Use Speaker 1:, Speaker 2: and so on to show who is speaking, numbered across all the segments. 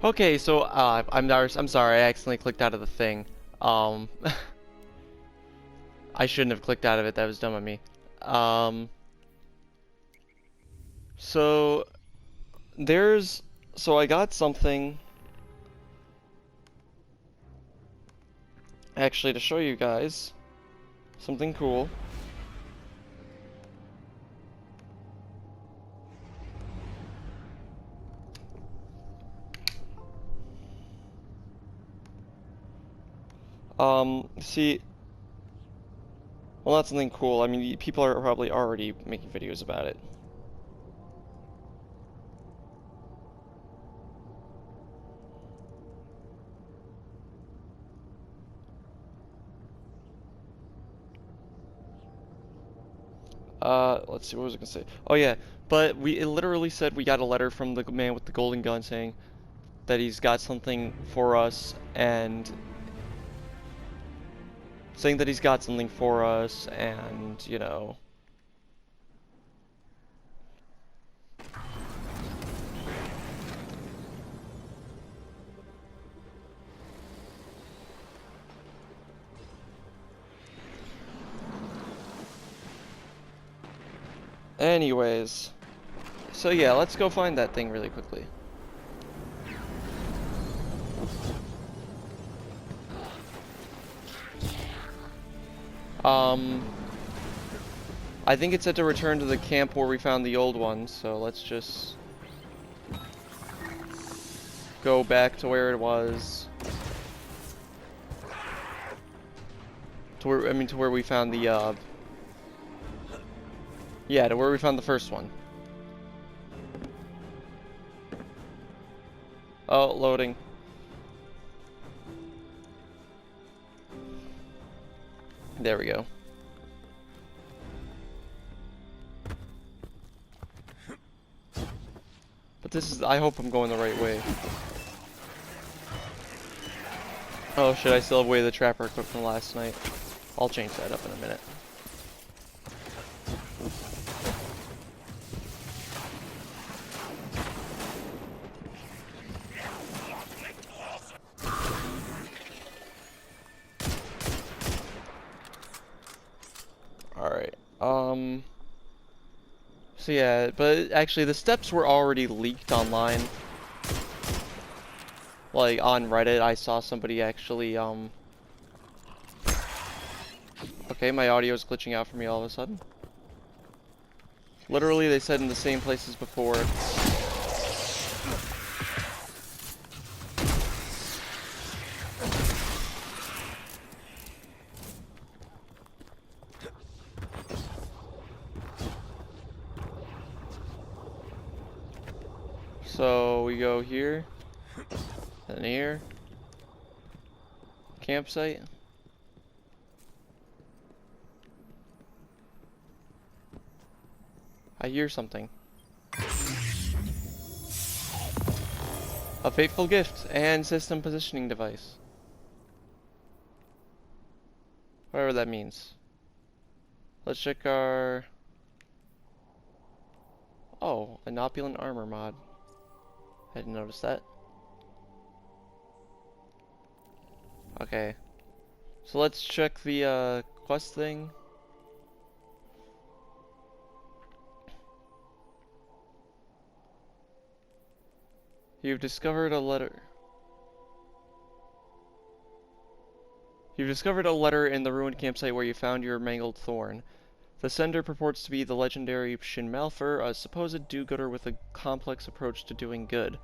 Speaker 1: Okay, so I'm sorry, I accidentally clicked out of the thing. Um, I shouldn't have clicked out of it. That was dumb of me. Um, so there's so I got something actually to show you guys. Something cool. See, well, not something cool. I mean, people are probably already making videos about it. Let's see, what was I gonna say? Oh yeah, but it literally said we got a letter from the man with the golden gun saying that he's got something for us and saying that he's got something for us and, you know. Anyways, so yeah, let's go find that thing really quickly. Um, I think it said to return to the camp where we found the old one, so let's just go back to where it was. To where, I mean, to where we found the, yeah, to where we found the first one. Oh, loading. There we go. But this is, I hope I'm going the right way. Oh shit, I still have Way of the Trapper equipped from last night. I'll change that up in a minute. Alright, so yeah, but actually the steps were already leaked online. Like, on Reddit, I saw somebody actually, okay, my audio is glitching out for me all of a sudden. Literally, they said in the same place as before. So, we go here, then here, campsite. I hear something. A fateful gift and system positioning device. Whatever that means. Let's check our... Oh, an opulent armor mod. I didn't notice that. Okay. So let's check the quest thing. You've discovered a letter. You've discovered a letter in the ruined campsite where you found your mangled thorn. The sender purports to be the legendary Shin Malphur, a supposed do-gooder with a complex approach to doing good.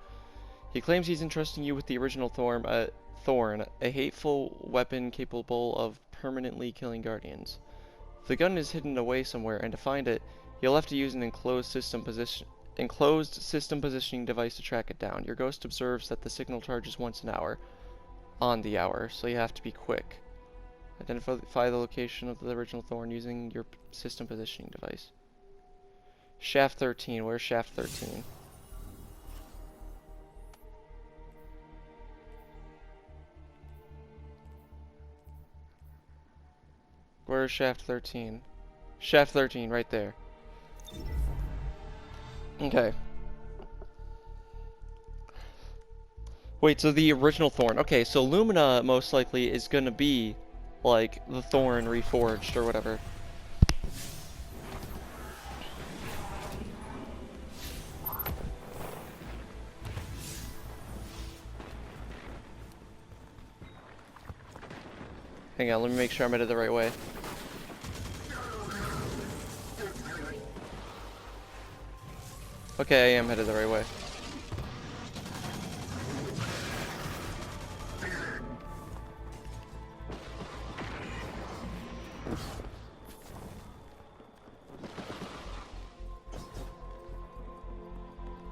Speaker 1: He claims he's entrusting you with the original thorn, a hateful weapon capable of permanently killing guardians. The gun is hidden away somewhere, and to find it, you'll have to use an enclosed system positioning device to track it down. Your ghost observes that the signal charges once an hour, on the hour, so you have to be quick. Identify the location of the original thorn using your system positioning device. Shaft 13. Where's Shaft 13? Where's Shaft 13? Shaft 13, right there. Okay. Wait, so the original Thorn. Okay, so Lumina most likely is gonna be like the Thorn reforged or whatever. Hang on, let me make sure I'm headed the right way. Okay, I am headed the right way.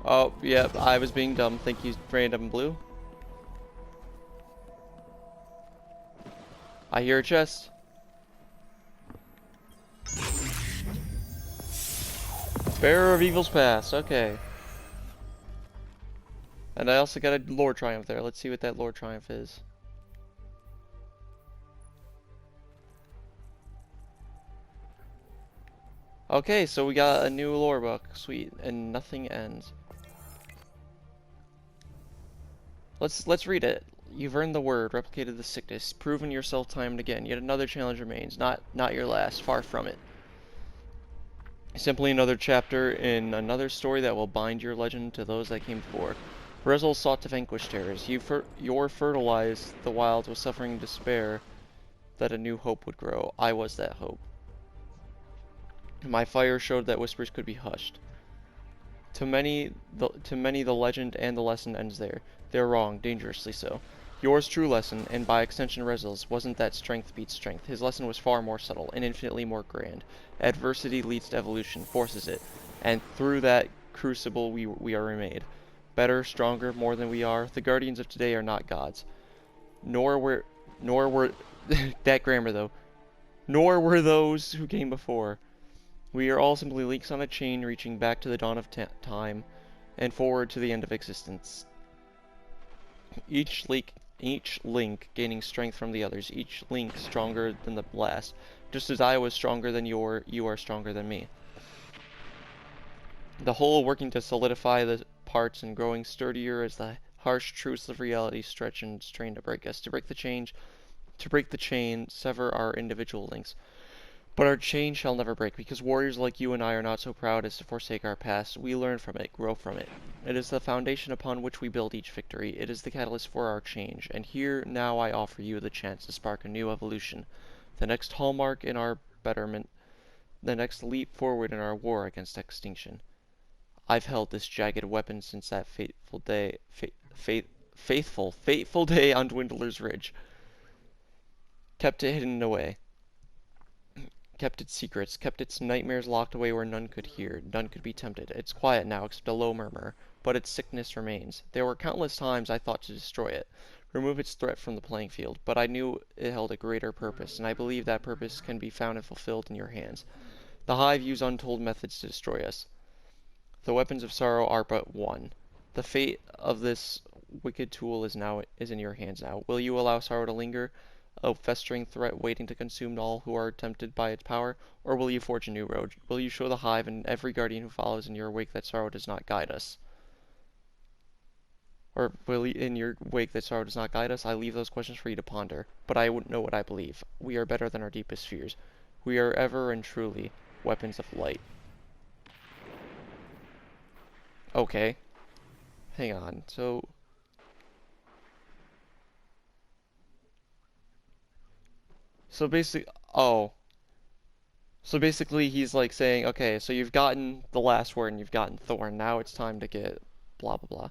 Speaker 1: Oh, yeah, I was being dumb. Thank you, random blue. I hear a chest. Bearer of Evil's Past, okay. And I also got a Lore Triumph there. Let's see what that Lore Triumph is. Okay, so we got a new lore book. Sweet. And nothing ends. Let's read it. You've earned the word, replicated the sickness, proven yourself time and again. Yet another challenge remains. Not your last. Far from it. Simply another chapter in another story that will bind your legend to those that came before. Rezel sought to vanquish terrors. Your fertilized the wilds with suffering and despair that a new hope would grow. I was that hope. My fire showed that whispers could be hushed. To many the legend and the lesson ends there. They're wrong, dangerously so. Yours true lesson, and by extension Rezel's, wasn't that strength beats strength. His lesson was far more subtle, and infinitely more grand. Adversity leads to evolution, forces it, and through that crucible we are remade. Better, stronger, more than we are. The guardians of today are not gods. Nor were that grammar though. Nor were those who came before. We are all simply links on a chain reaching back to the dawn of time and forward to the end of existence. Each link gaining strength from the others, each link stronger than the last. Just as I was stronger than you are stronger than me. The whole working to solidify the parts and growing sturdier as the harsh truths of reality stretch and strain to break us. To break the chain, sever our individual links. But our chain shall never break, because warriors like you and I are not so proud as to forsake our past. We learn from it, grow from it. It is the foundation upon which we build each victory. It is the catalyst for our change. And here, now I offer you the chance to spark a new evolution. The next hallmark in our betterment. The next leap forward in our war against extinction. I've held this jagged weapon since that fateful day, fateful day on Dwindler's Ridge. Kept it hidden away. Kept its secrets, kept its nightmares locked away where none could hear, none could be tempted. It's quiet now, except a low murmur, but its sickness remains. There were countless times I thought to destroy it, remove its threat from the playing field, but I knew it held a greater purpose, and I believe that purpose can be found and fulfilled in your hands. The Hive use untold methods to destroy us. The weapons of sorrow are but one. The fate of this wicked tool is in your hands now. Will you allow sorrow to linger? A festering threat waiting to consume all who are tempted by its power? Or will you forge a new road? Will you show the Hive and every guardian who follows in your wake that sorrow does not guide us? Or will you, in your wake that sorrow does not guide us? I leave those questions for you to ponder. But I wouldn't know what I believe. We are better than our deepest fears. We are ever and truly weapons of light. Okay. Hang on. So basically, oh. So basically he's like saying, okay, so you've gotten the last word and you've gotten Thorn. Now it's time to get blah blah blah.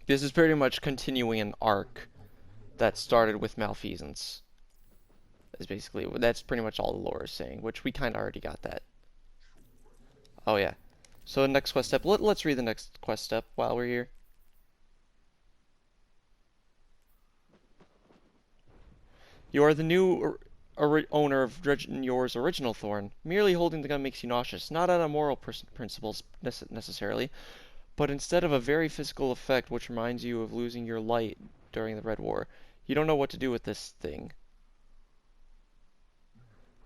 Speaker 1: This is pretty much continuing an arc that started with Malfeasance. That's pretty much all the lore is saying, which we kind of already got that. Oh yeah. So next quest step. Let's read the next quest step while we're here. You are the new owner of Yours original Thorn. Merely holding the gun makes you nauseous, not out of moral principles necessarily, but instead of a very physical effect which reminds you of losing your light during the Red War. You don't know what to do with this thing.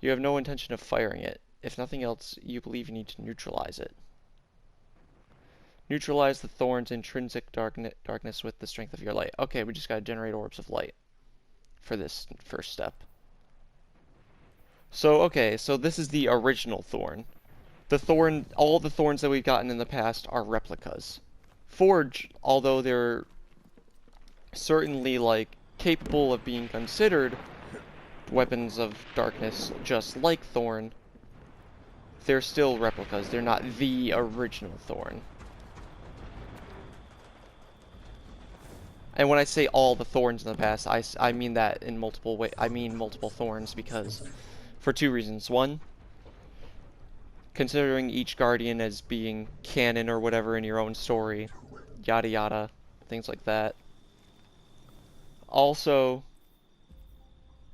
Speaker 1: You have no intention of firing it. If nothing else, you believe you need to neutralize it. Neutralize the thorn's intrinsic darkness with the strength of your light. Okay, we just gotta generate orbs of light for this first step. So, okay, so this is the original thorn. All the thorns that we've gotten in the past are replicas. Forge, although they're certainly, like, capable of being considered weapons of darkness, just like Thorn, they're still replicas. They're not the original Thorn. And when I say all the Thorns in the past, I mean that in multiple ways. I mean multiple Thorns because, for two reasons. One, considering each Guardian as being canon or whatever in your own story, yada yada, things like that. Also,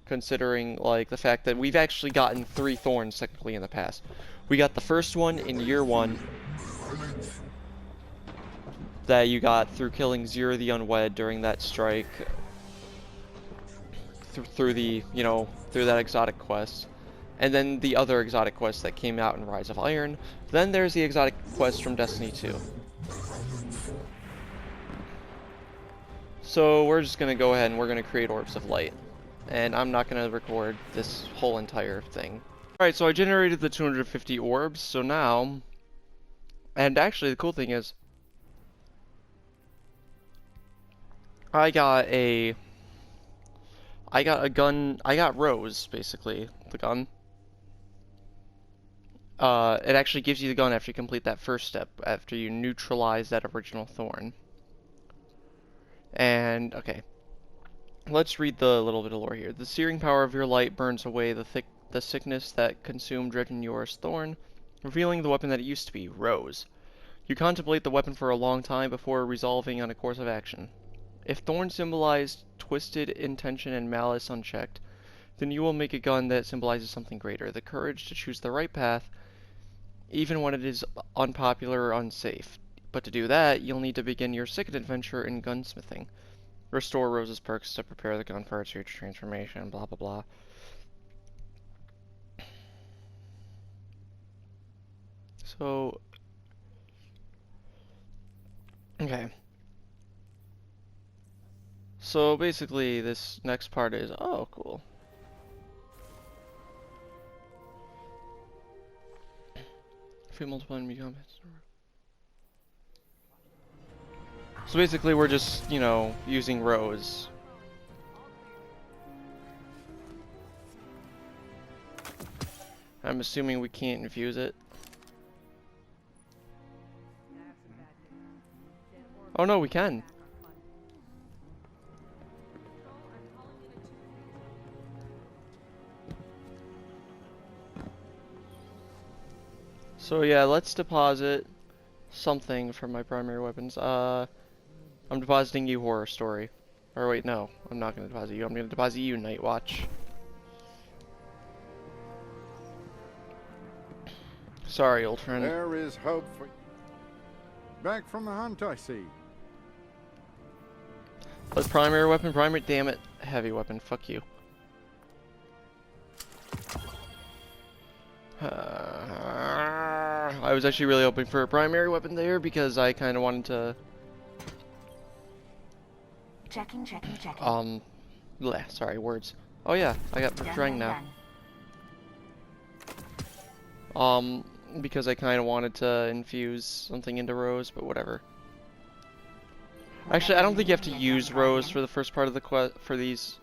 Speaker 1: considering like the fact that we've actually gotten 3 thorns technically in the past. We got the first one in year 1 that you got through killing Zero the Unwed during that strike through the, you know, through that exotic quest. And then the other exotic quest that came out in Rise of Iron. Then there's the exotic quest from Destiny 2. So we're just gonna go ahead and we're gonna create Orbs of Light. And I'm not going to record this whole entire thing. Alright, so I generated the 250 orbs, so now... And actually, the cool thing is... I got a gun... I got Rose, basically, the gun. It actually gives you the gun after you complete that first step, after you neutralize that original thorn. And, okay. Let's read the little bit of lore here. The searing power of your light burns away the sickness that consumed Dredgen Yor's thorn, revealing the weapon that it used to be, Rose. You contemplate the weapon for a long time before resolving on a course of action. If thorn symbolized twisted intention and malice unchecked, then you will make a gun that symbolizes something greater, the courage to choose the right path, even when it is unpopular or unsafe. But to do that, you'll need to begin your second adventure in gunsmithing. Restore Rose's perks to prepare the gun for its future transformation, blah blah blah. So... Okay. So basically, this next part is... Oh, cool. If we multiply and become... So basically, we're just, you know, using Rose. I'm assuming we can't infuse it. Oh no, we can. So yeah, let's deposit something from my primary weapons. I'm depositing you, Horror Story. Or wait, no, I'm not going to deposit you. I'm going to deposit you, Night Watch. Sorry, old friend.
Speaker 2: There is hope for... Back from the hunt, I see.
Speaker 1: But primary weapon, damn it. Heavy weapon, fuck you. I was actually really hoping for a primary weapon there because I kind of wanted to...
Speaker 3: Checking.
Speaker 1: Bleh, sorry, words. Oh yeah, I got Drang now. Because I kind of wanted to infuse something into Rose, but whatever. Actually, I don't think you have to use Rose for the first part of the quest for these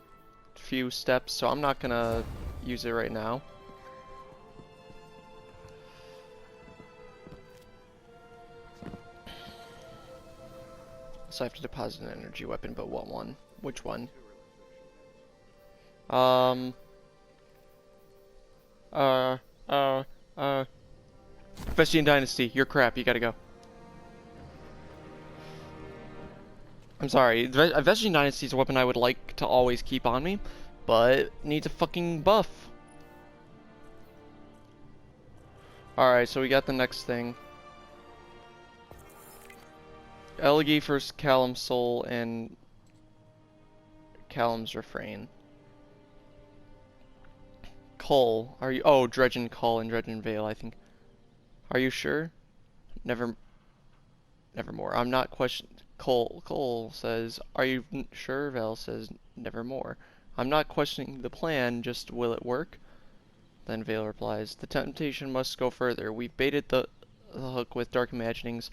Speaker 1: few steps, so I'm not gonna use it right now. So I have to deposit an energy weapon, but what one? Which one? Vestian Dynasty, you're crap, you gotta go. I'm sorry, Vestian Dynasty is a weapon I would like to always keep on me, but needs a fucking buff. Alright, so we got the next thing. Elegy first Callum's Soul and Callum's Refrain. Cull, are you? Oh, Dredgen Cull and Dredgen Vale, I think. Are you sure? Never nevermore. I'm not questioning. Cole says, "Are you sure?" Val says, "Nevermore." I'm not questioning the plan, just will it work? Then Vale replies, "The temptation must go further. We've baited the hook with dark imaginings,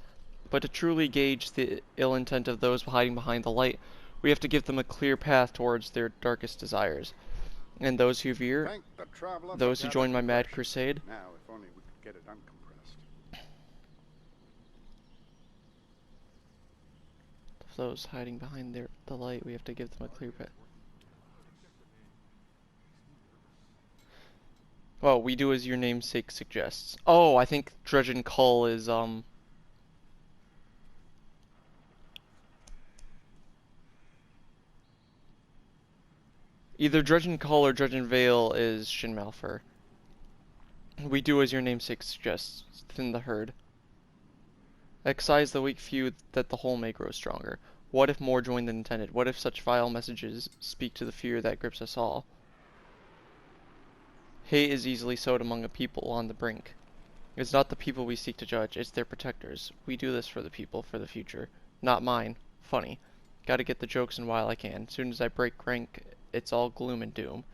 Speaker 1: but to truly gauge the ill intent of those hiding behind the light, we have to give them a clear path towards their darkest desires. And those who veer,
Speaker 2: Thank the traveler for
Speaker 1: those who join
Speaker 2: gathered
Speaker 1: my mad
Speaker 2: direction.
Speaker 1: crusade,
Speaker 2: Now, if only we could get it uncompressed.
Speaker 1: those hiding behind the light, we have to give them a clear path." Well, we do as your namesake suggests. Oh, I think Dredgen Cull is, either Dredgen Cull or Dredgen Vale is Shin Malphur. We do as your namesake suggests, thin the herd. Excise the weak few that the whole may grow stronger. What if more join than intended? What if such vile messages speak to the fear that grips us all? Hate is easily sowed among a people on the brink. It's not the people we seek to judge, it's their protectors. We do this for the people, for the future. Not mine. Funny. Gotta get the jokes in while I can. Soon as I break rank, it's all gloom and doom.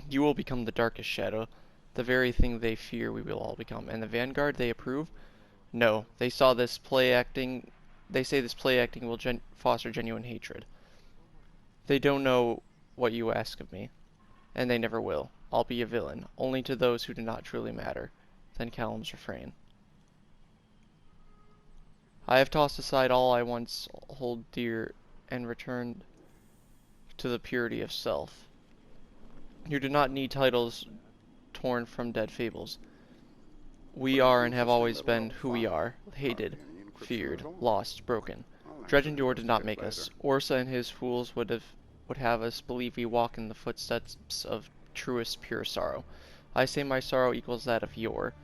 Speaker 1: You will become the darkest shadow. The very thing they fear we will all become. And the vanguard they approve? No. They say this play acting will foster genuine hatred. They don't know what you ask of me. And they never will. I'll be a villain, only to those who do not truly matter. Then Callum's refrain. I have tossed aside all I once hold dear and returned to the purity of self. You do not need titles torn from dead fables. We are and have always been who we are, hated, feared, lost, broken. Dredgendor did not make us. Orsa and his fools would have us believe we walk in the footsteps of truest pure sorrow. I say my sorrow equals that of yore.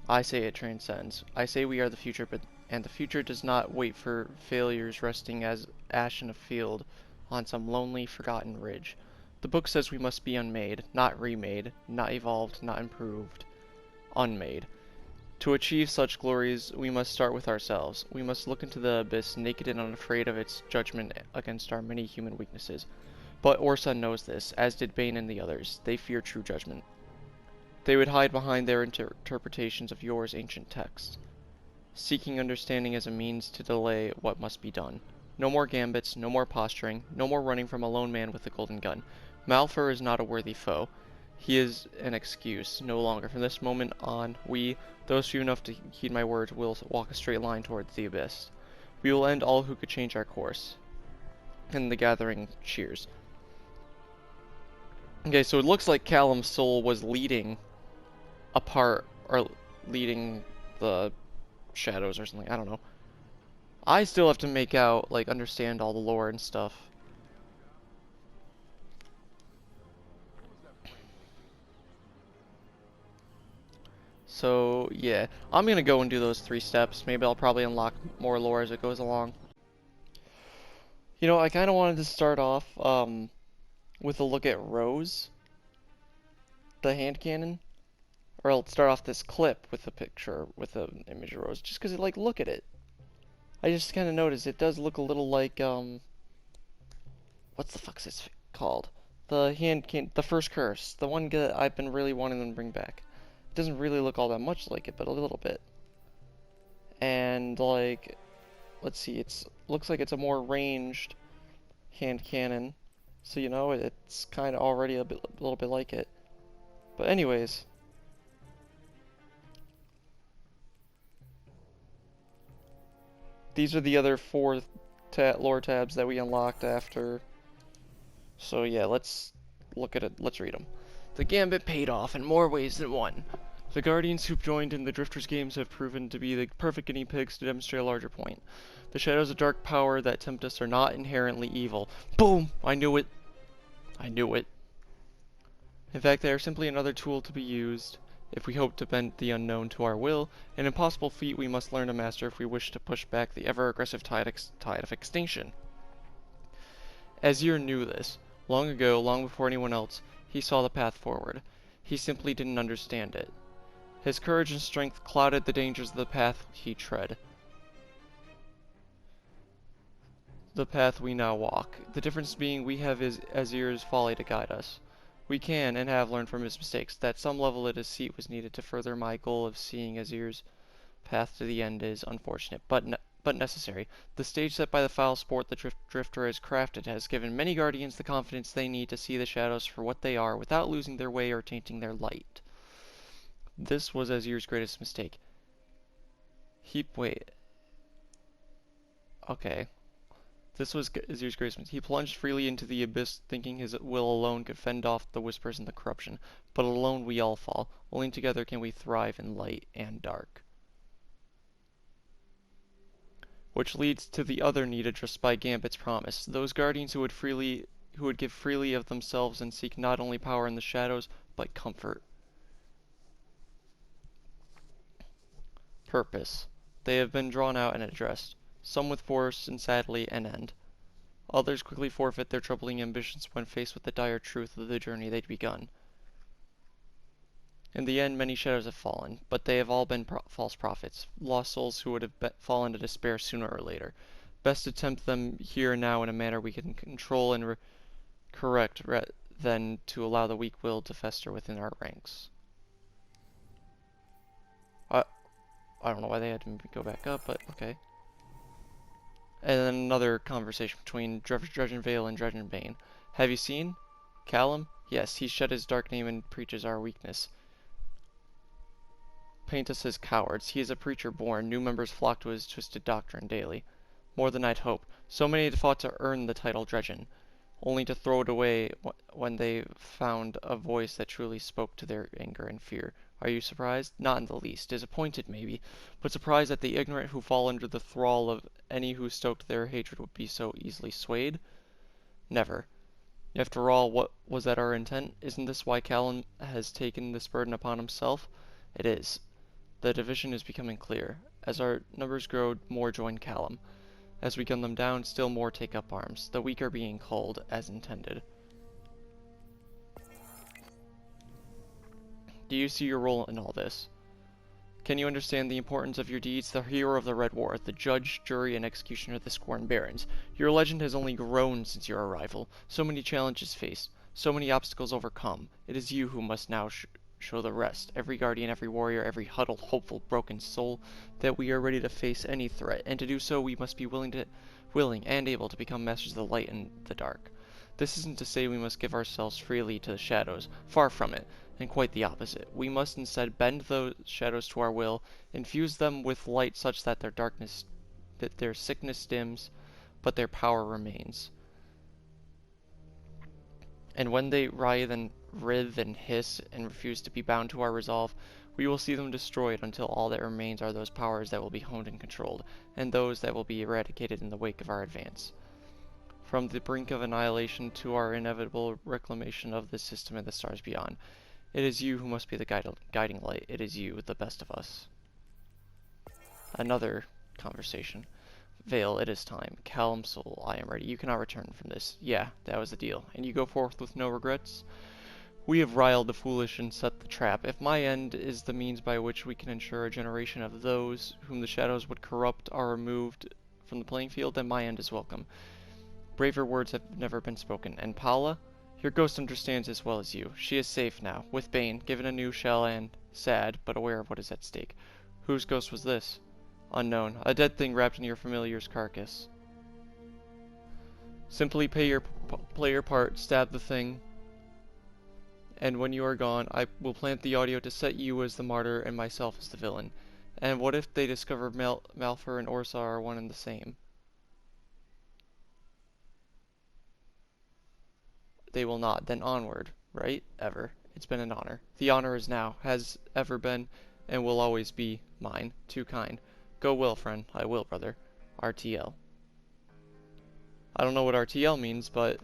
Speaker 1: I say it transcends. I say we are the future, and the future does not wait for failures resting as ash in a field on some lonely, forgotten ridge. The book says we must be unmade, not remade, not evolved, not improved. Unmade. To achieve such glories, we must start with ourselves. We must look into the abyss naked and unafraid of its judgment against our many human weaknesses. But Orsa knows this, as did Bane and the others. They fear true judgment. They would hide behind their interpretations of yours ancient texts, seeking understanding as a means to delay what must be done. No more gambits, no more posturing, no more running from a lone man with a golden gun. Malphur is not a worthy foe. He is an excuse, no longer. From this moment on, we, those few enough to heed my words, will walk a straight line towards the abyss. We will end all who could change our course. And the gathering cheers. Okay, so it looks like Callum's soul was leading a part, or leading the shadows or something, I don't know. I still have to make out, like, understand all the lore and stuff. So, yeah. I'm gonna go and do those 3 steps. Maybe I'll probably unlock more lore as it goes along. You know, I kinda wanted to start off, with a look at Rose, the hand cannon. Or I'll start off this clip with a picture, with an image of Rose, just because, like, look at it. I just kind of noticed it does look a little like, what's the fuck's this called? The first curse. The one that I've been really wanting them to bring back. It doesn't really look all that much like it, but a little bit. And, like, let's see, looks like it's a more ranged hand cannon. So, you know, it's kind of already a little bit like it. But anyways. These are the other 4 lore tabs that we unlocked after. So yeah, let's look at it. Let's read them. The Gambit paid off in more ways than one. The Guardians who've joined in the Drifters games have proven to be the perfect guinea pigs to demonstrate a larger point. The shadows of dark power that tempt us are not inherently evil. Boom! I knew it. I knew it. In fact, they are simply another tool to be used if we hope to bend the unknown to our will, an impossible feat we must learn to master if we wish to push back the ever-aggressive tide of extinction. Azir knew this. Long ago, long before anyone else, he saw the path forward. He simply didn't understand it. His courage and strength clouded the dangers of the path he tread. the path we now walk. The difference being we have his Azir's folly to guide us. We can and have learned from his mistakes. That some level at his seat was needed to further my goal of seeing Azir's path to the end is unfortunate, but necessary. The stage set by the foul sport the Drifter has crafted has given many guardians the confidence they need to see the shadows for what they are without losing their way or tainting their light. This was Azir's greatest mistake. Wait. Okay. This was Azir's greatest mistake. He plunged freely into the abyss, thinking his will alone could fend off the whispers and the corruption. But alone we all fall. Only together can we thrive in light and dark. Which leads to the other need addressed by Gambit's promise. Those guardians who would give freely of themselves and seek not only power in the shadows, but comfort. Purpose. They have been drawn out and addressed, some with force and sadly an end. Others quickly forfeit their troubling ambitions when faced with the dire truth of the journey they'd begun. In the end, many shadows have fallen, but they have all been false prophets, lost souls who would have fallen to despair sooner or later. Best attempt them here and now in a manner we can control and correct than to allow the weak will to fester within our ranks. I don't know why they had to go back up, but okay. And then another conversation between Dredgen Vale and Dredgen Bane. Have you seen Callum? Yes, he shed his dark name and preaches our weakness. Paint us as cowards. He is a preacher born. New members flock to his twisted doctrine daily. More than I'd hope. So many had fought to earn the title Dredgen, only to throw it away when they found a voice that truly spoke to their anger and fear. Are you surprised? Not in the least. Disappointed, maybe, but surprised that the ignorant who fall under the thrall of any who stoked their hatred would be so easily swayed? Never. After all, what was that our intent? Isn't this why Callum has taken this burden upon himself? It is. The division is becoming clear. As our numbers grow, more join Callum. As we gun them down, still more take up arms. The weak are being culled, as intended. Do you see your role in all this? Can you understand the importance of your deeds? The hero of the Red War, the judge, jury, and executioner of the Scorn Barons. Your legend has only grown since your arrival. So many challenges faced, so many obstacles overcome. It is you who must now show the rest, every guardian, every warrior, every huddled, hopeful, broken soul, that we are ready to face any threat, and to do so we must be willing and able to become masters of the light and the dark. This isn't to say we must give ourselves freely to the shadows. Far from it, and quite the opposite. We must instead bend those shadows to our will, infuse them with light such that their sickness dims, but their power remains. And when they writhe and hiss and refuse to be bound to our resolve, we will see them destroyed until all that remains are those powers that will be honed and controlled, and those that will be eradicated in the wake of our advance. From the brink of annihilation to our inevitable reclamation of this system and the stars beyond, it is you who must be the guiding light. It is you, the best of us. Another conversation. Vale, it is time. Callum Soul, I am ready. You cannot return from this. Yeah, that was the deal. And you go forth with no regrets? We have riled the foolish and set the trap. If my end is the means by which we can ensure a generation of those whom the shadows would corrupt are removed from the playing field, then my end is welcome. Braver words have never been spoken. And Paula? Your ghost understands as well as you. She is safe now, with Bane, given a new shell and sad, but aware of what is at stake. Whose ghost was this? Unknown. A dead thing wrapped in your familiar's carcass. Simply play your part, stab the thing, and when you are gone, I will plant the audio to set you as the martyr and myself as the villain. And what if they discover Malphur and Orsa are one and the same? They will not. Then onward, right? Ever. It's been an honor. The honor is now, has ever been, and will always be mine. Too kind. Go well, friend. I will, brother. RTL. I don't know what RTL means, but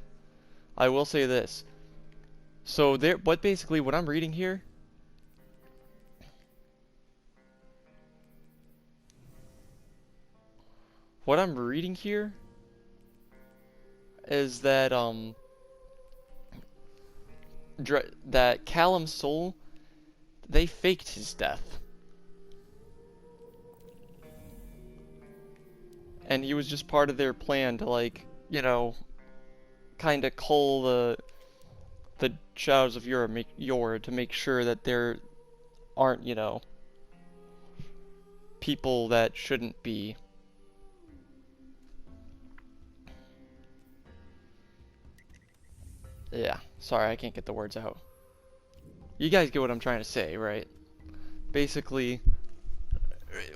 Speaker 1: I will say this. So basically what I'm reading here is that that Callum's soul, they faked his death. and he was just part of their plan to, like, you know, kind of cull the shadows of Yor to make sure that there aren't, you know, people that shouldn't be. Yeah, sorry, I can't get the words out. You guys get what I'm trying to say, right? Basically,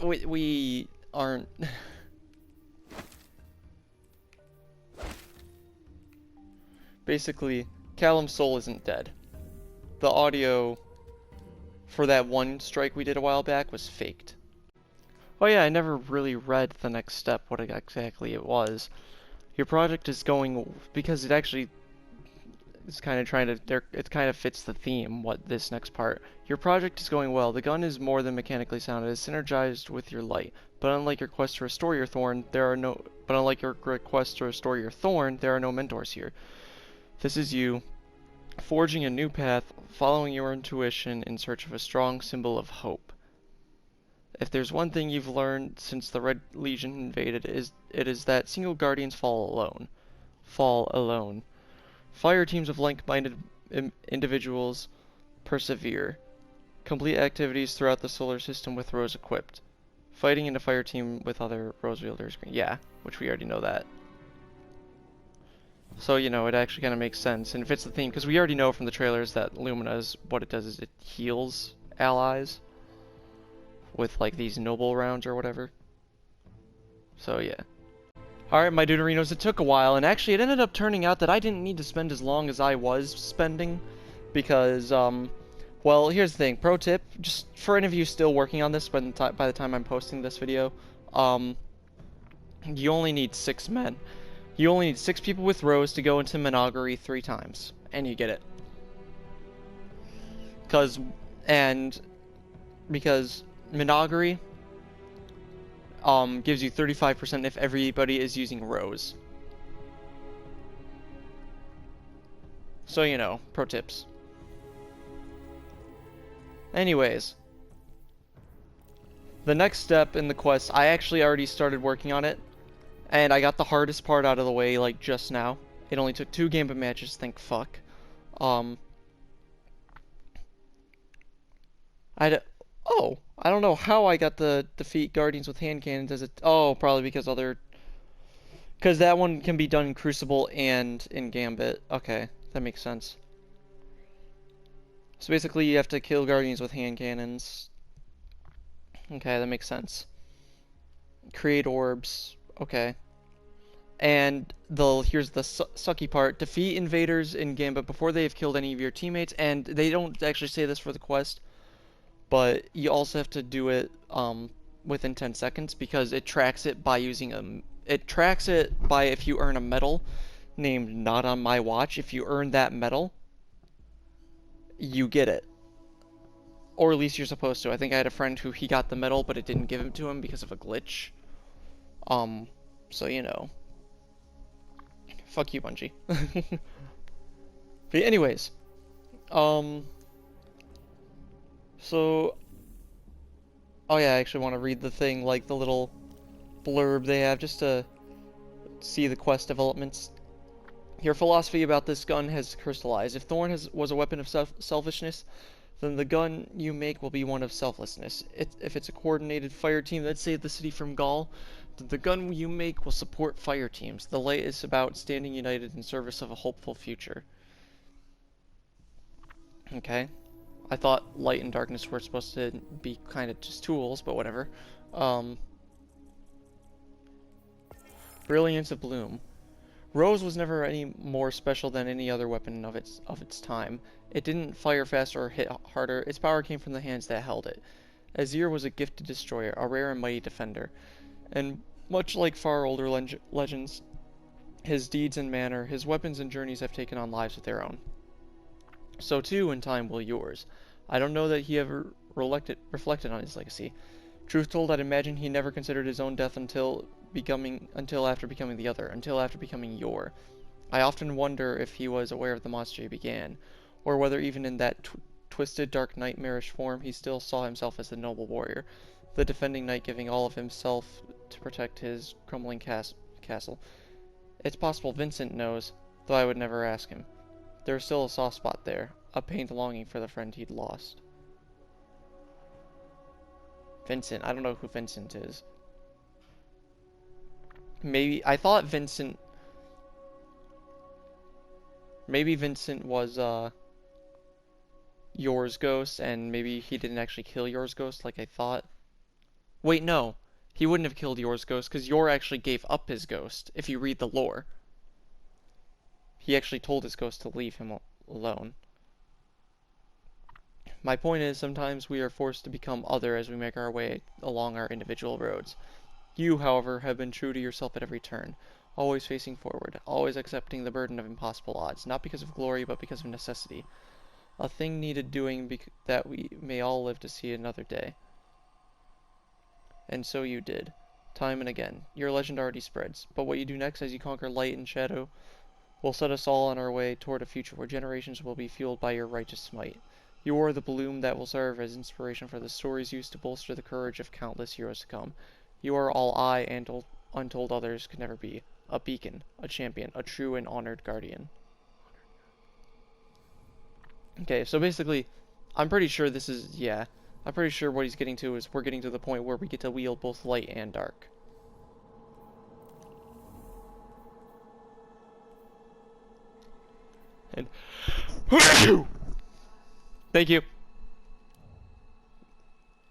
Speaker 1: we aren't. Basically, Callum's soul isn't dead. The audio for that one strike we did a while back was faked. Oh yeah, I never really read the next step, what exactly it was. Your project is going, because it actually is kind of trying to, it kind of fits the theme, what this next part. Your project is going well. The gun is more than mechanically sound. It is synergized with your light. But unlike your quest to restore your thorn, there are no mentors here. This is you, forging a new path, following your intuition in search of a strong symbol of hope. If there's one thing you've learned since the Red Legion invaded, it is that single guardians fall alone. Fall alone. Fire teams of like-minded individuals persevere. Complete activities throughout the solar system with Rose equipped. Fighting in a fire team with other Rose wielders. Yeah, which we already know that. So, you know, it actually kind of makes sense and fits the theme, because we already know from the trailers that Lumina's, what it does is it heals allies with, like, these noble rounds or whatever. So, yeah. Alright, my Deuterinos, it took a while, and actually it ended up turning out that I didn't need to spend as long as I was spending, because, well, here's the thing. Pro tip, just for any of you still working on this by the time I'm posting this video, you only need 6 men. You only need 6 people with Rose to go into Menagri 3 times, and you get it. Because Menagri gives you 35% if everybody is using Rose. So, you know, pro tips. Anyways, the next step in the quest, I actually already started working on it, and I got the hardest part out of the way, like, just now. It only took 2 gambit matches, thank fuck. I don't know how I got the defeat guardians with hand cannons as it. Oh, probably because because that one can be done in Crucible and in Gambit. Okay, that makes sense. So basically, you have to kill guardians with hand cannons. Okay, that makes sense. Create orbs. Okay. And here's the sucky part. Defeat invaders in Gambit before they have killed any of your teammates, and they don't actually say this for the quest, but you also have to do it within 10 seconds, because it tracks it by using it tracks it by if you earn a medal named Not On My Watch. If you earn that medal, you get it. Or at least you're supposed to. I think I had a friend who he got the medal, but it didn't give it to him because of a glitch. So you know. Fuck you, Bungie. But anyways, so, oh yeah, I actually want to read the thing, like the little blurb they have, just to see the quest developments. Your philosophy about this gun has crystallized. If Thorn was a weapon of selfishness, then the gun you make will be one of selflessness. If it's a coordinated fire team that saved the city from Gaul, then the gun you make will support fire teams. The light is about standing united in service of a hopeful future. Okay. I thought light and darkness were supposed to be kind of just tools, but whatever. Brilliance of Bloom. Rose was never any more special than any other weapon of its time. It didn't fire faster or hit harder. Its power came from the hands that held it. Azir was a gifted destroyer, a rare and mighty defender. And much like far older legends, his deeds and manner, his weapons and journeys have taken on lives of their own. So too, in time, will yours. I don't know that he ever reflected on his legacy. Truth told, I'd imagine he never considered his own death until after becoming the other, until after becoming Yor. I often wonder if he was aware of the monster he began, or whether even in that twisted, dark, nightmarish form, he still saw himself as the noble warrior, the defending knight giving all of himself to protect his crumbling castle. It's possible Vincent knows, though I would never ask him. There's still a soft spot there, a pained longing for the friend he'd lost. Vincent, I don't know who Vincent is. Maybe, I thought Vincent, maybe Vincent was, Yours Ghost, and maybe he didn't actually kill Yours Ghost like I thought. Wait, no. He wouldn't have killed Yours Ghost, because Yor actually gave up his ghost, if you read the lore. He actually told his ghost to leave him alone. My point is, sometimes we are forced to become other as we make our way along our individual roads. You, however, have been true to yourself at every turn, always facing forward, always accepting the burden of impossible odds, not because of glory, but because of necessity. A thing needed doing that we may all live to see another day. And so you did, time and again. Your legend already spreads, but what you do next as you conquer light and shadow will set us all on our way toward a future where generations will be fueled by your righteous might. You are the bloom that will serve as inspiration for the stories used to bolster the courage of countless heroes to come. You are all I and untold others could never be. A beacon, a champion, a true and honored guardian. Okay, so basically, I'm pretty sure this is, yeah. I'm pretty sure what he's getting to is we're getting to the point where we get to wield both light and dark. And thank you.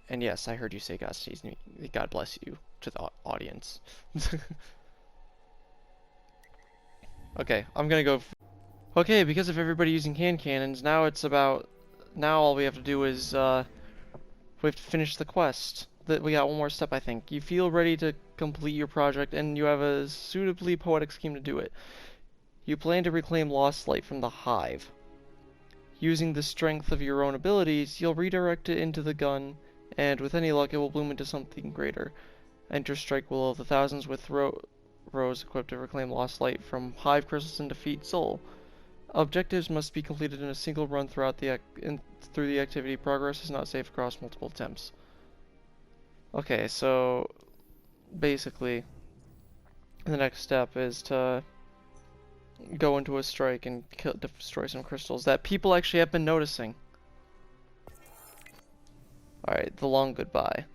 Speaker 1: And yes, I heard you say God bless you to the audience. Okay, I'm gonna go. Okay, because of everybody using hand cannons, now all we have to do is, we have to finish the quest. We got one more step, I think. You feel ready to complete your project, and you have a suitably poetic scheme to do it. You plan to reclaim lost light from the hive. Using the strength of your own abilities, you'll redirect it into the gun, and with any luck, it will bloom into something greater. Enter Strike Will of the Thousands with rows equipped to reclaim lost light from hive crystals and defeat Soul. Objectives must be completed in a single run through the activity. Progress is not safe across multiple attempts. Okay, so basically, the next step is to go into a strike and destroy some crystals that people actually have been noticing. Alright, the long goodbye.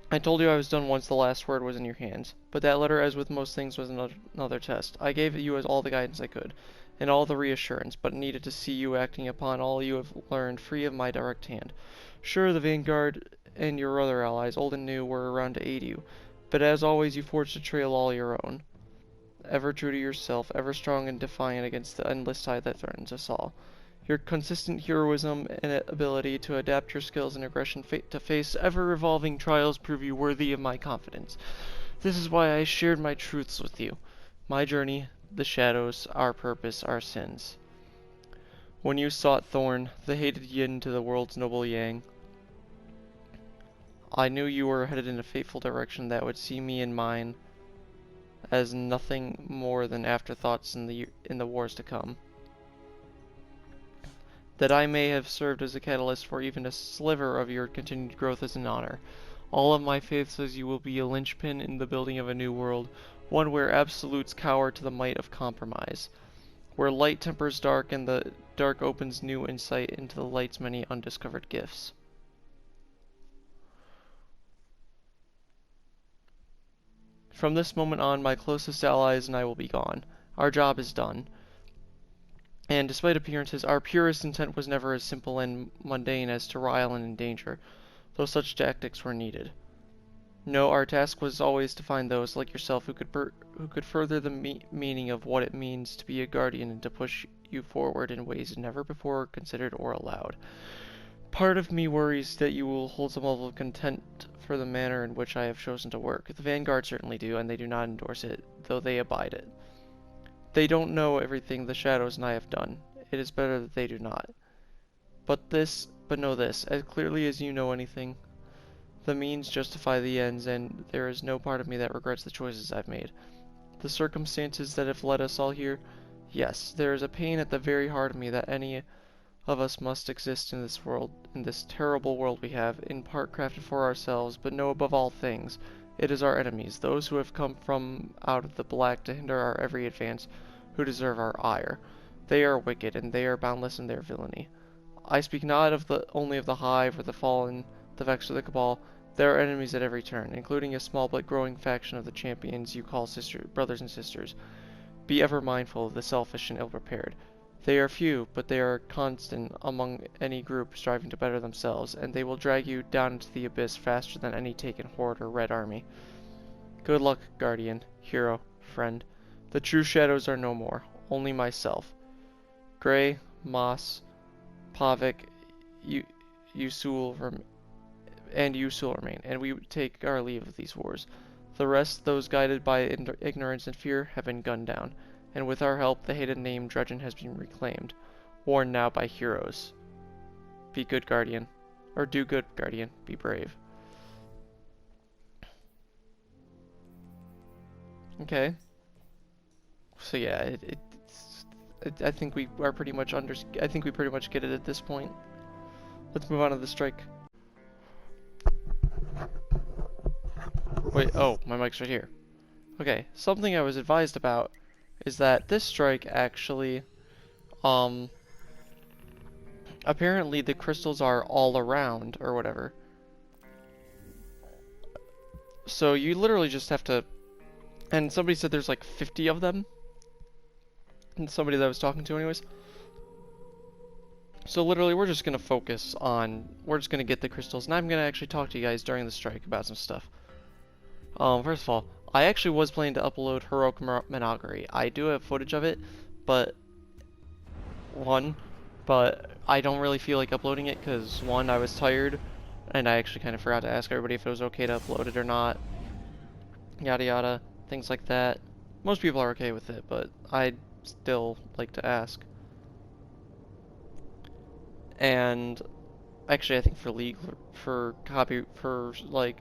Speaker 1: I told you I was done once the last word was in your hands, but that letter, as with most things, was another test. I gave you all the guidance I could, and all the reassurance, but needed to see you acting upon all you have learned free of my direct hand. Sure, the Vanguard and your other allies, old and new, were around to aid you, but as always you forged a trail all your own. Ever true to yourself, ever strong and defiant against the endless tide that threatens us all. Your consistent heroism and ability to adapt your skills and aggression to face ever-evolving trials prove you worthy of my confidence. This is why I shared my truths with you. My journey, the shadows, our purpose, our sins. When you sought Thorn, the hated yin to the world's noble yang, I knew you were headed in a fateful direction that would see me and mine as nothing more than afterthoughts in the wars to come. That I may have served as a catalyst for even a sliver of your continued growth is an honor. All of my faith says you will be a linchpin in the building of a new world, one where absolutes cower to the might of compromise, where light tempers dark and the dark opens new insight into the light's many undiscovered gifts. From this moment on, my closest allies and I will be gone. Our job is done. And despite appearances, our purest intent was never as simple and mundane as to rile and endanger, though such tactics were needed. No, our task was always to find those, like yourself, who could further the meaning of what it means to be a guardian and to push you forward in ways never before considered or allowed. Part of me worries that you will hold some level of contempt for the manner in which I have chosen to work. The Vanguard certainly do, and they do not endorse it, though they abide it. They don't know everything the Shadows and I have done. It is better that they do not. But know this, as clearly as you know anything, the means justify the ends, and there is no part of me that regrets the choices I've made. The circumstances that have led us all here, yes, there is a pain at the very heart of me that any of us must exist in this world, in this terrible world we have, in part crafted for ourselves, but know above all things, It is our enemies, those who have come from out of the black to hinder our every advance, who deserve our ire. They are wicked, and they are boundless in their villainy. I speak not of only of the hive or the fallen, the vexed or the cabal. There are enemies at every turn, including a small but growing faction of the champions you call brothers and sisters. Be ever mindful of the selfish and ill-prepared. They are few, but they are constant among any group striving to better themselves, and they will drag you down into the abyss faster than any taken horde or red army. Good luck, guardian, hero, friend. The true shadows are no more, only myself. Gray, Moss, Pavik, Usul remain, and we take our leave of these wars. The rest, those guided by ignorance and fear, have been gunned down, and with our help, the hated name Dredgen has been reclaimed, worn now by heroes. Be good, Guardian. Or do good, Guardian. Be brave. Okay. So yeah, I think we are pretty much I think we pretty much get it at this point. Let's move on to the strike. Wait, oh, my mic's right here. Okay, something I was advised about is that this strike actually, apparently the crystals are all around, or whatever. So you literally just have to, and somebody said there's like 50 of them, and somebody that I was talking to anyways. So literally we're just gonna focus on, we're just gonna get the crystals, and I'm gonna actually talk to you guys during the strike about some stuff. First of all, I actually was planning to upload Heroic Menagri. I do have footage of it, but I don't really feel like uploading it because one, I was tired, and I actually kind of forgot to ask everybody if it was okay to upload it or not. Yada yada, things like that. Most people are okay with it, but I'd still like to ask. And actually, I think for legal, for like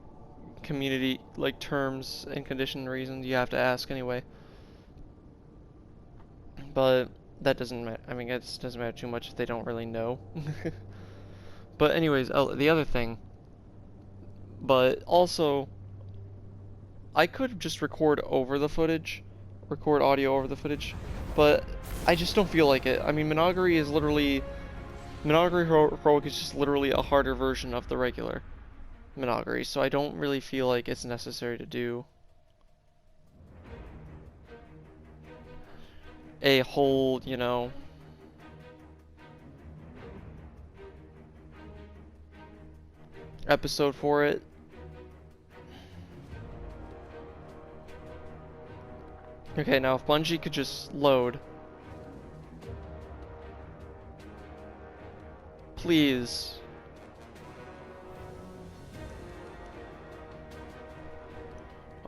Speaker 1: community, like terms and condition reasons, you have to ask anyway. But that doesn't matter. I mean, it doesn't matter too much if they don't really know. But anyways, the other thing. But also, I could just record over the footage, record audio over the footage, but I just don't feel like it. I mean, Menagri is literally, Menagri Heroic is just literally a harder version of the regular Menagri, so I don't really feel like it's necessary to do a whole, you know, episode for it. Okay, now if Bungie could just load. Please.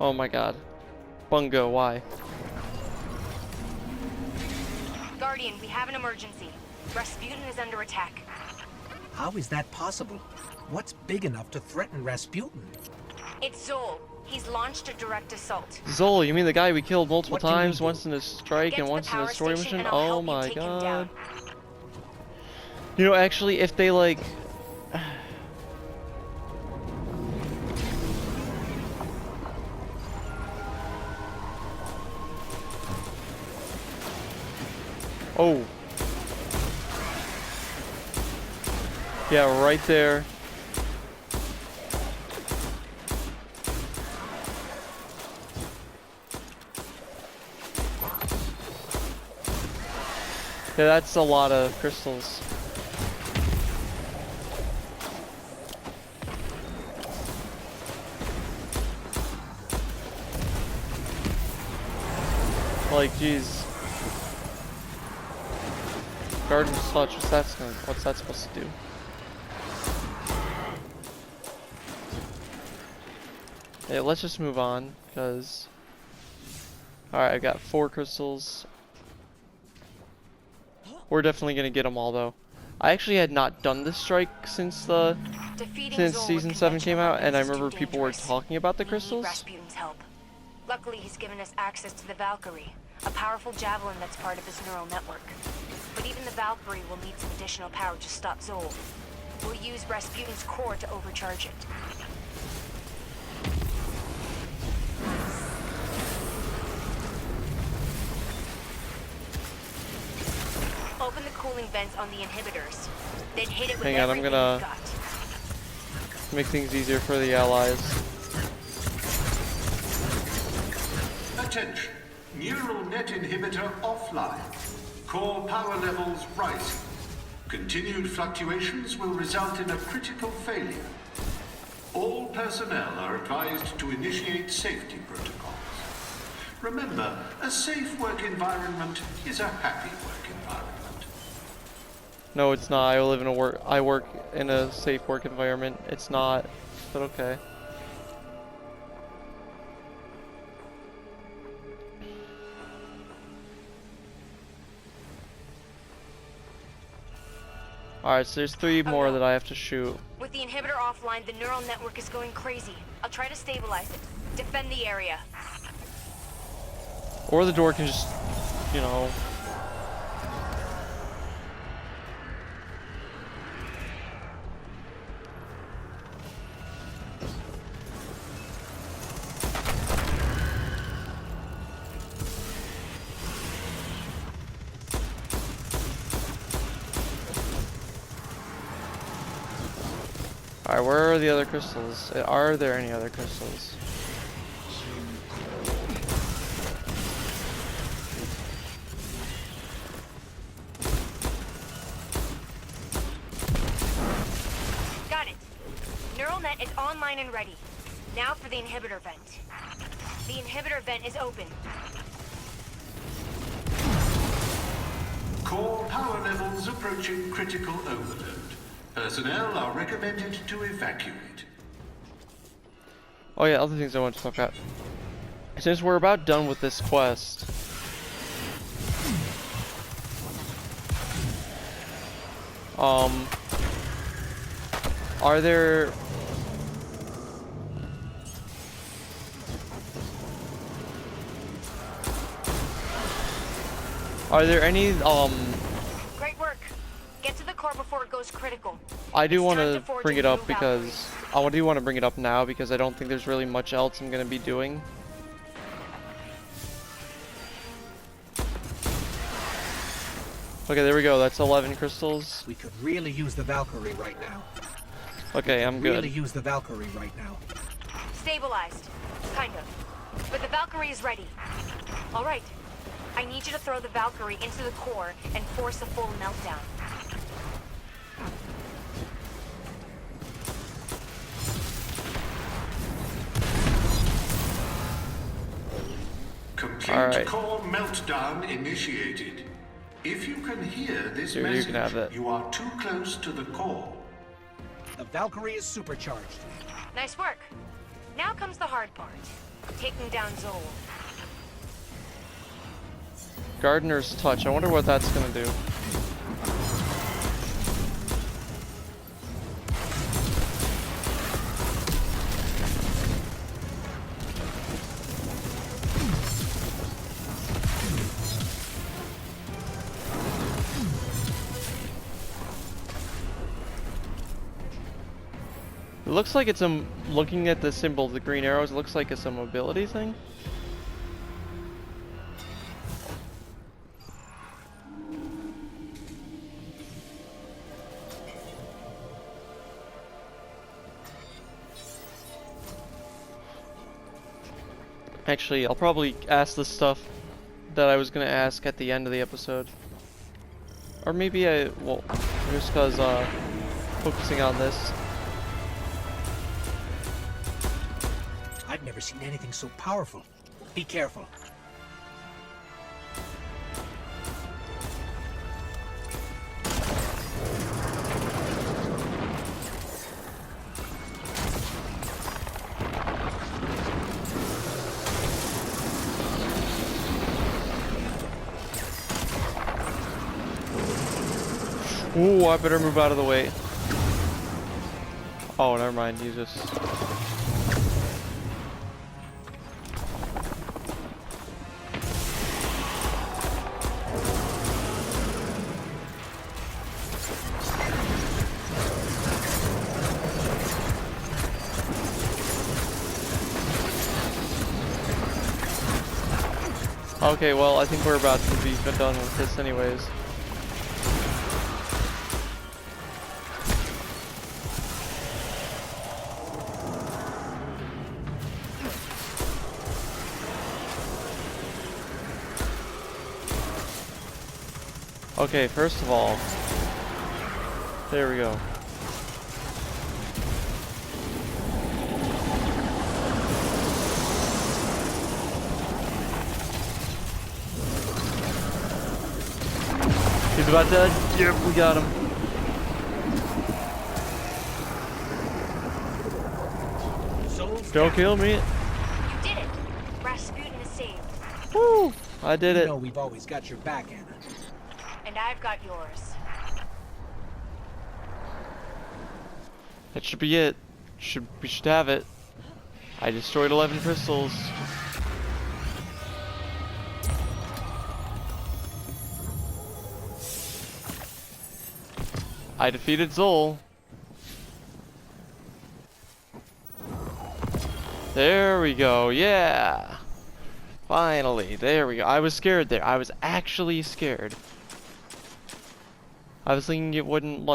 Speaker 1: Oh my god. Bungo, why?
Speaker 3: Guardian, we have an emergency. Rasputin is under attack.
Speaker 4: How is that possible? What's big enough to threaten Rasputin?
Speaker 3: It's Zol. He's launched a direct assault.
Speaker 1: Zol, you mean the guy we killed multiple
Speaker 4: What can we
Speaker 1: times,
Speaker 4: do?
Speaker 1: once in a strike
Speaker 3: Get
Speaker 1: and
Speaker 3: to
Speaker 1: once
Speaker 3: the
Speaker 1: in a
Speaker 3: power
Speaker 1: story
Speaker 3: station
Speaker 1: mission?
Speaker 3: and I'll
Speaker 1: Oh
Speaker 3: help you
Speaker 1: my
Speaker 3: take him
Speaker 1: god.
Speaker 3: down.
Speaker 1: You know, actually, if they like... Oh. Yeah, right there. Yeah, that's a lot of crystals. Like, jeez. Garden Sludge, what's that supposed to do? Yeah, let's just move on, because... Alright, I've got 4 crystals. We're definitely gonna get them all, though. I actually had not done this strike since Season 7 came out, and I remember people were talking about the crystals.
Speaker 3: Rasputin's help. Luckily, he's given us access to the Valkyrie, a powerful javelin that's part of his neural network. But even the Valkyrie will need some additional power to stop Zol. We'll use Rasputin's core to overcharge it. open the cooling vents on the inhibitors. Then hit it with
Speaker 1: Hang on, I'm
Speaker 3: everything
Speaker 1: gonna
Speaker 3: you've got.
Speaker 1: make things easier for the allies.
Speaker 5: Attention. Neural net inhibitor offline. Core power levels rising. Continued fluctuations will result in a critical failure. All personnel are advised to initiate safety protocols. Remember, a safe work environment is a happy work environment.
Speaker 1: No, it's not. I work in a safe work environment. It's not, but okay. Alright, so there's 3 more that I have to shoot.
Speaker 3: With the inhibitor offline, the neural network is going crazy. I'll try to stabilize it. Defend the area.
Speaker 1: Or the door can just, you know... Alright, where are the other crystals? Are there any other crystals?
Speaker 3: Got it. Neural net is online and ready. Now for the inhibitor vent. The inhibitor vent is open.
Speaker 5: Core power levels approaching critical overload. Personnel are recommended to evacuate.
Speaker 1: Oh yeah, other things I want to talk about. Since we're about done with this quest, are there any
Speaker 3: Great work. Get to the core before it goes critical.
Speaker 1: I do
Speaker 3: It's
Speaker 1: want
Speaker 3: time
Speaker 1: to
Speaker 3: forge
Speaker 1: bring
Speaker 3: a
Speaker 1: it up
Speaker 3: new
Speaker 1: because I do want to bring it up now because I don't think there's really much else I'm going to be doing. Okay, there we go. That's 11 crystals.
Speaker 4: We could really use the Valkyrie right now.
Speaker 1: Okay, I'm good.
Speaker 4: Really use the Valkyrie right now.
Speaker 3: Stabilized. Kind of. But the Valkyrie is ready. Alright. I need you to throw the Valkyrie into the core and force a full meltdown.
Speaker 5: Complete
Speaker 1: Alright.
Speaker 5: core meltdown initiated. If you can hear this
Speaker 1: Here, you
Speaker 5: message,
Speaker 1: can have it.
Speaker 5: you are too close to the core.
Speaker 4: The Valkyrie is supercharged.
Speaker 3: Nice work. Now comes the hard part. Taking down Zol.
Speaker 1: Gardener's Touch. I wonder what that's going to do. It looks like it's a, looking at the symbol, the green arrows, it looks like it's a mobility thing. Actually, I'll probably ask the stuff that I was gonna ask at the end of the episode. Or maybe I, well, just cause, focusing on this.
Speaker 4: I've never seen anything so powerful. Be careful.
Speaker 1: Ooh, I better move out of the way. Oh, never mind, you just... Okay, well, I think we're about to be done with this anyways. Okay, first of all, there we go. He's about dead. Yep, we got him. Don't kill me.
Speaker 3: You did it! Rasputin is saved.
Speaker 1: Woo! I did
Speaker 4: You
Speaker 1: it.
Speaker 4: know we've always got your back, Anna.
Speaker 3: And I've got yours.
Speaker 1: That should be it. We should have it. I destroyed 11 crystals. I defeated Zol. There we go. Yeah. Finally. There we go. I was scared there. I was actually scared. I was thinking it wouldn't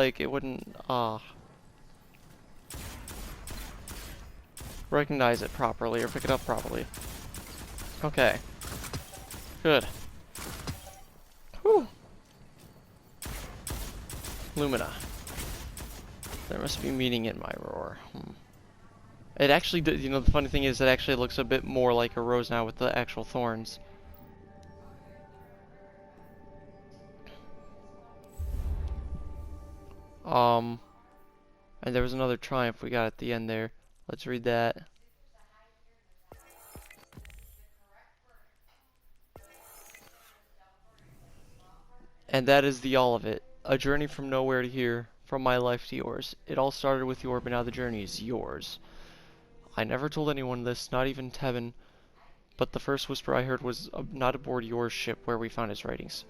Speaker 1: recognize it properly or pick it up properly. Okay. Good. Whew. Lumina. There must be meaning in my roar. It actually, you know, the funny thing is it actually looks a bit more like a rose now with the actual thorns. And there was another triumph we got at the end there. Let's read that. And that is the all of it. A journey from nowhere to here, from my life to yours. It all started with your, but now the journey is yours. I never told anyone this, not even Tevin, but the first whisper I heard was not aboard your ship where we found his writings.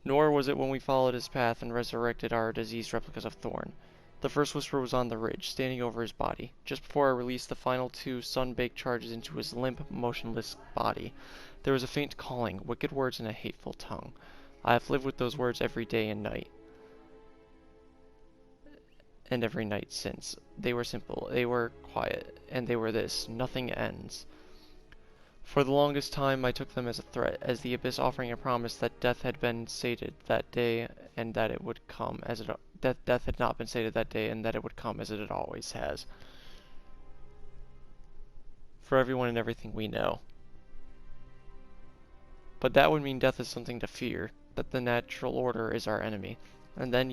Speaker 1: Nor was it when we followed his path and resurrected our diseased replicas of Thorn. The first whisper was on the ridge, standing over his body, just before I released the final 2 sun-baked charges into his limp, motionless body. There was a faint calling, wicked words in a hateful tongue. I have lived with those words every day and night. And every night since. They were simple, they were quiet, and they were this: nothing ends. For the longest time I took them as a threat, as the abyss offering a promise that death had been sated that day and that it would come as it that death had not been sated that day and that it would come as it always has. For everyone and everything we know. But that would mean death is something to fear, that the natural order is our enemy. And then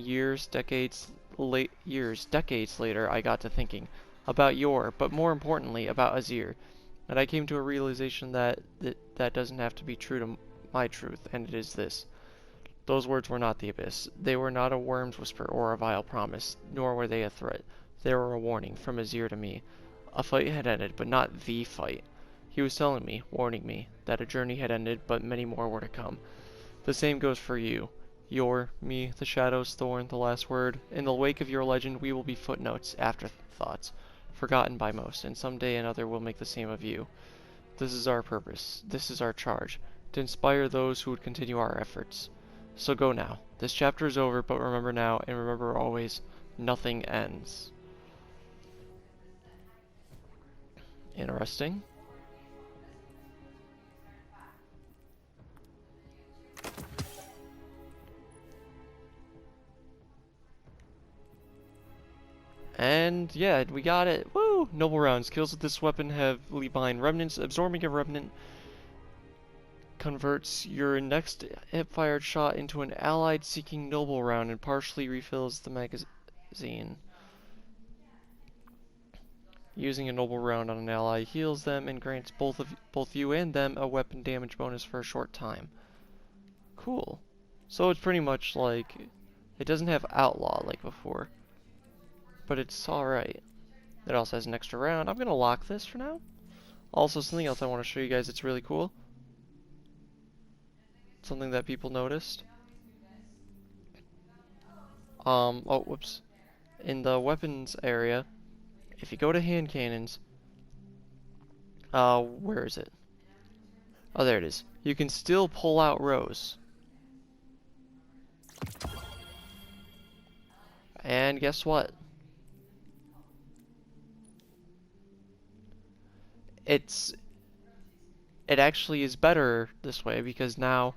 Speaker 1: decades later I got to thinking about but more importantly about Azir. And I came to a realization that that doesn't have to be true to my truth, and it is this. Those words were not the abyss. They were not a worm's whisper or a vile promise, nor were they a threat. They were a warning from Azir to me. A fight had ended, but not the fight. He was telling me, warning me, that a journey had ended, but many more were to come. The same goes for you. Me, the shadows, Thorn, the last word. In the wake of your legend, we will be footnotes, afterthoughts, forgotten by most, and someday another will make the same of you. This is our purpose. This is our charge, to inspire those who would continue our efforts. So go now. This chapter is over, but remember now, and remember always, nothing ends. Interesting. And yeah, we got it. Woo! Noble rounds. Kills with this weapon have leave behind remnants. Absorbing a remnant converts your next hip-fired shot into an allied seeking noble round and partially refills the magazine. Using a noble round on an ally heals them and grants both you and them a weapon damage bonus for a short time. Cool. So it's pretty much like, it doesn't have outlaw like before, but it's alright. It also has an extra round. I'm gonna lock this for now. Also, something else I want to show you guys that's really cool. Something that people noticed. Oh, whoops. In the weapons area, if you go to hand cannons, where is it? Oh, there it is. You can still pull out rows. And guess what? It actually is better this way because now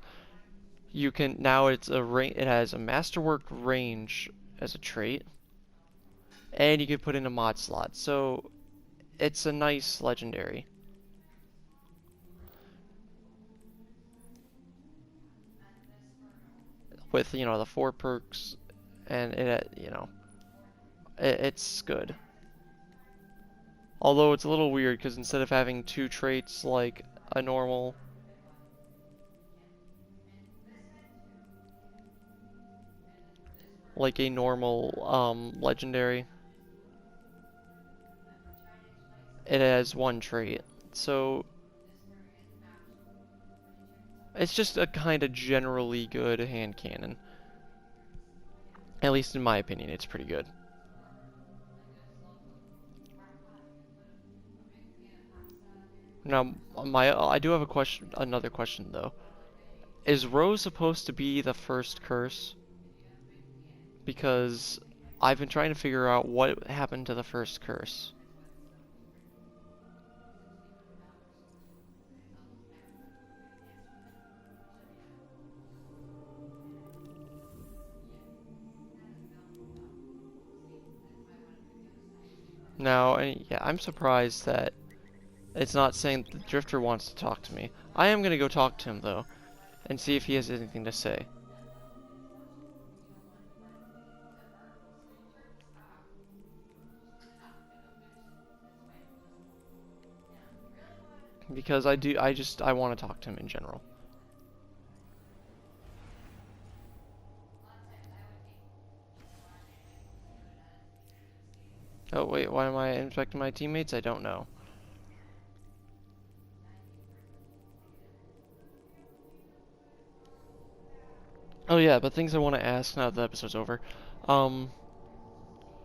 Speaker 1: you can now it has a masterwork range as a trait, and you can put in a mod slot. So it's a nice legendary. With, you know, the 4 perks, and it, you know, it's good. Although it's a little weird because instead of having 2 traits like a normal legendary, it has 1 trait. So it's just a kind of generally good hand cannon. At least in my opinion, it's pretty good. Now, I do have a question, another question though. Is Rose supposed to be the first curse? Because I've been trying to figure out what happened to the first curse. Now, yeah, I'm surprised that it's not saying the Drifter wants to talk to me. I am gonna go talk to him though, and see if he has anything to say. Because I want to talk to him in general. Oh wait, why am I inspecting my teammates? I don't know. Oh yeah, but things I want to ask now that the episode's over.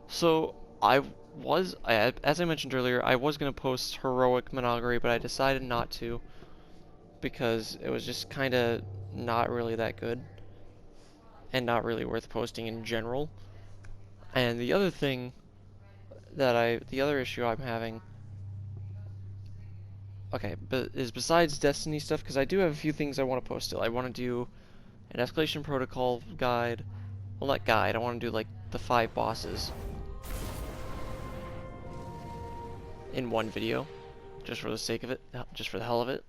Speaker 1: So as I mentioned earlier, I was gonna post Heroic Monogary, but I decided not to because it was just kind of not really that good and not really worth posting in general. And the other thing the other issue I'm having, okay, but is besides Destiny stuff, because I do have a few things I want to post still. I want to do an Escalation Protocol guide. Well, not guide. I want to do like the 5 bosses in one video, just for the sake of it, just for the hell of it.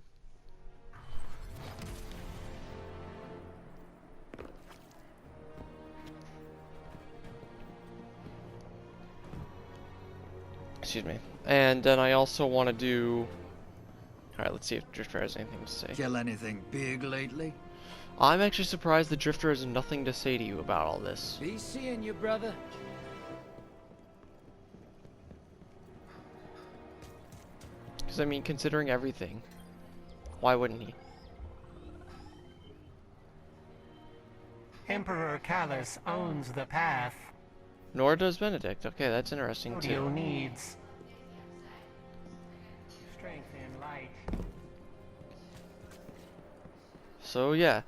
Speaker 1: Excuse me. And then I also want to do... Alright, let's see if Drifter has anything to say.
Speaker 6: Kill anything big lately?
Speaker 1: I'm actually surprised the Drifter has nothing to say to you about all this.
Speaker 6: Be seeing you, brother.
Speaker 1: Because, I mean, considering everything, why wouldn't he?
Speaker 7: Emperor Callus owns the path.
Speaker 1: Nor does Benedict. Okay, that's interesting too.
Speaker 7: Audio needs strength and light.
Speaker 1: So yeah.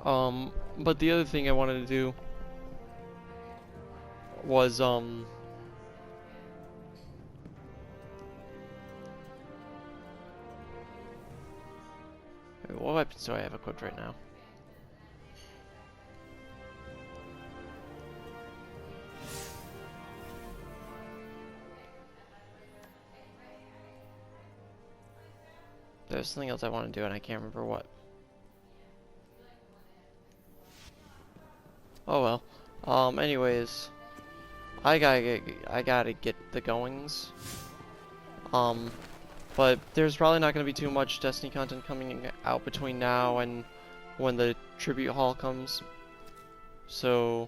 Speaker 1: But the other thing I wanted to do was wait, what weapons do I have equipped right now? There's something else I want to do and I can't remember what. Oh well. Anyways, I gotta get the goings. But there's probably not gonna be too much Destiny content coming out between now and when the tribute haul comes. So,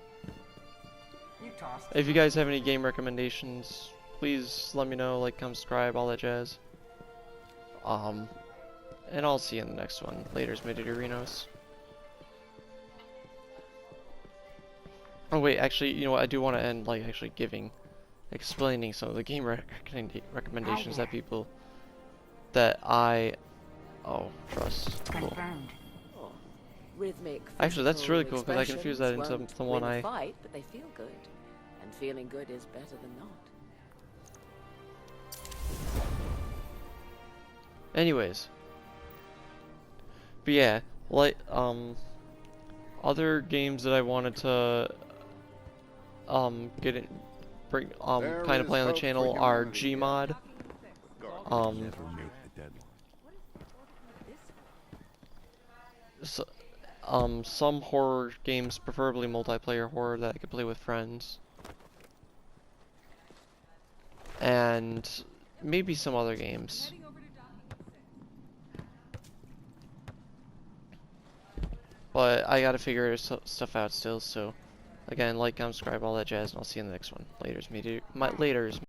Speaker 1: if you guys have any game recommendations, please let me know. Like, comment, subscribe, all that jazz. And I'll see you in the next one. Later's Midorinos. Oh wait, actually, you know what? I do want to end like actually explaining some of the game recommendations that people trust. Cool.
Speaker 8: Confirmed.
Speaker 9: Oh, rhythmic.
Speaker 1: Actually, that's really cool because I
Speaker 9: expressions
Speaker 1: confused that into
Speaker 9: won't
Speaker 1: the one
Speaker 9: win a
Speaker 1: I.
Speaker 9: fight, but they feel good, and feeling good is better than not.
Speaker 1: Anyways, but yeah, like Other games that I wanted to get in, bring
Speaker 2: There
Speaker 1: kind of
Speaker 2: is
Speaker 1: play on the
Speaker 2: hope for
Speaker 1: channel are
Speaker 2: humanity.
Speaker 1: Gmod. So, some horror games, preferably multiplayer horror that I could play with friends. And maybe some other games. But I gotta figure stuff out still, so again, like, comment, subscribe, all that jazz, and I'll see you in the next one. Laters, laters.